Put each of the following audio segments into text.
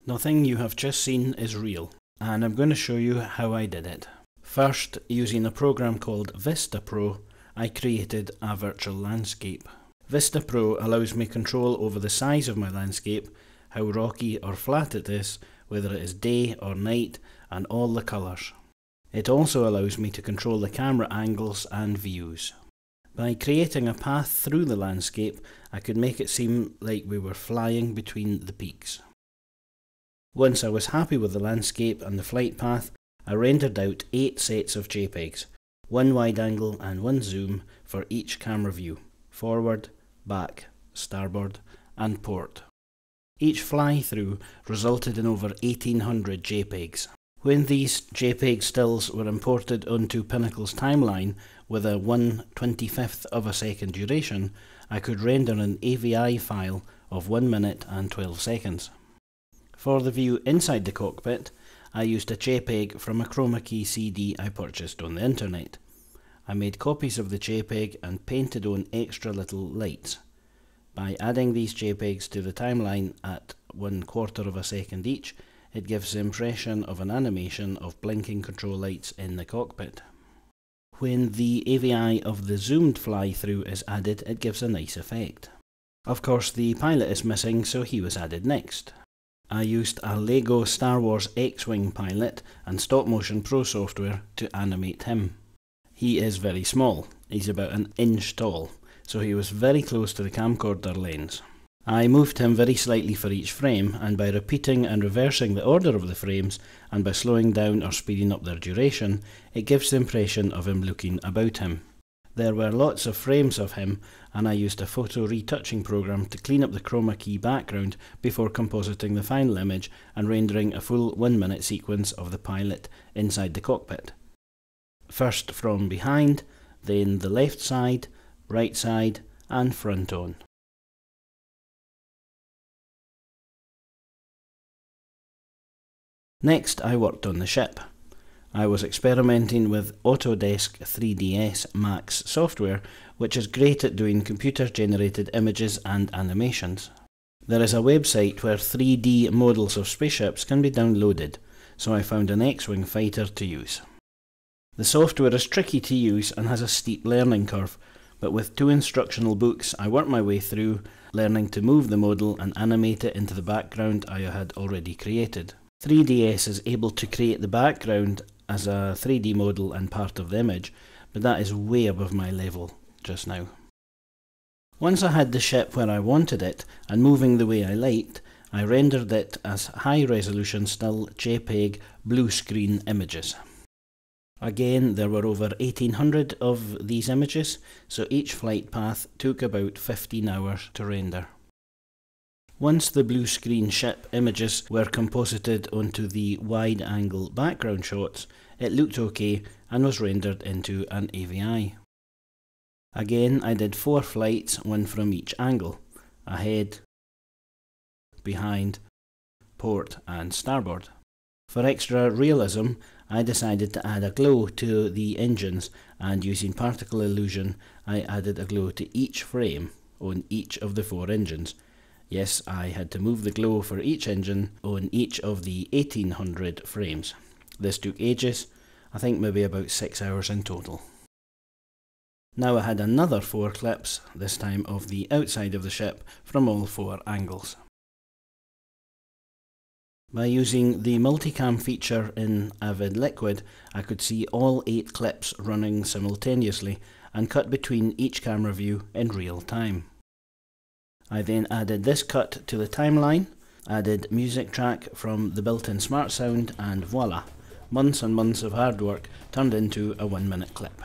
Nothing you have just seen is real, and I'm going to show you how I did it. First, using a program called Vista Pro, I created a virtual landscape. Vista Pro allows me control over the size of my landscape, how rocky or flat it is, whether it is day or night, and all the colours. It also allows me to control the camera angles and views. By creating a path through the landscape, I could make it seem like we were flying between the peaks. Once I was happy with the landscape and the flight path, I rendered out 8 sets of JPEGs, 1 wide angle and 1 zoom for each camera view, forward, back, starboard and port. Each fly-through resulted in over 1800 JPEGs. When these JPEG stills were imported onto Pinnacle's timeline with a 1/25th of a second duration, I could render an AVI file of 1 minute and 12 seconds. For the view inside the cockpit, I used a JPEG from a chroma key CD I purchased on the internet. I made copies of the JPEG and painted on extra little lights. By adding these JPEGs to the timeline at 1/4 of a second each, it gives the impression of an animation of blinking control lights in the cockpit. When the AVI of the zoomed fly-through is added, it gives a nice effect. Of course, the pilot is missing, so he was added next. I used a Lego Star Wars X-Wing pilot and stop-motion pro software to animate him. He is very small, he's about an inch tall, so he was very close to the camcorder lens. I moved him very slightly for each frame, and by repeating and reversing the order of the frames, and by slowing down or speeding up their duration, it gives the impression of him looking about him. There were lots of frames of him, and I used a photo retouching program to clean up the chroma key background before compositing the final image and rendering a full 1 minute sequence of the pilot inside the cockpit. First from behind, then the left side, right side, and front on. Next, I worked on the ship. I was experimenting with Autodesk 3ds Max software, which is great at doing computer-generated images and animations. There is a website where 3D models of spaceships can be downloaded, so I found an X-Wing fighter to use. The software is tricky to use and has a steep learning curve, but with 2 instructional books I worked my way through, learning to move the model and animate it into the background I had already created. 3ds is able to create the background as a 3D model and part of the image, but that is way above my level just now. Once I had the ship where I wanted it and moving the way I liked, I rendered it as high resolution still JPEG blue screen images. Again, there were over 1800 of these images, so each flight path took about 15 hours to render. Once the blue screen ship images were composited onto the wide angle background shots, it looked okay and was rendered into an AVI. Again, I did 4 flights, 1 from each angle: ahead, behind, port and starboard. For extra realism, I decided to add a glow to the engines, and using particle illusion, I added a glow to each frame on each of the 4 engines. Yes, I had to move the glow for each engine on each of the 1800 frames. This took ages, I think maybe about 6 hours in total. Now I had another 4 clips, this time of the outside of the ship from all 4 angles. By using the multicam feature in Avid Liquid, I could see all 8 clips running simultaneously and cut between each camera view in real time. I then added this cut to the timeline, added music track from the built-in smart sound, and voila, months and months of hard work turned into a 1 minute clip.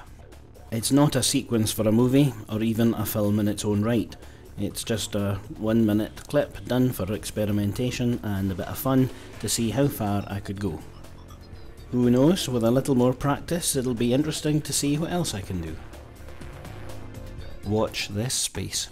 It's not a sequence for a movie or even a film in its own right. It's just a 1 minute clip done for experimentation and a bit of fun to see how far I could go. Who knows, with a little more practice it'll be interesting to see what else I can do. Watch this space.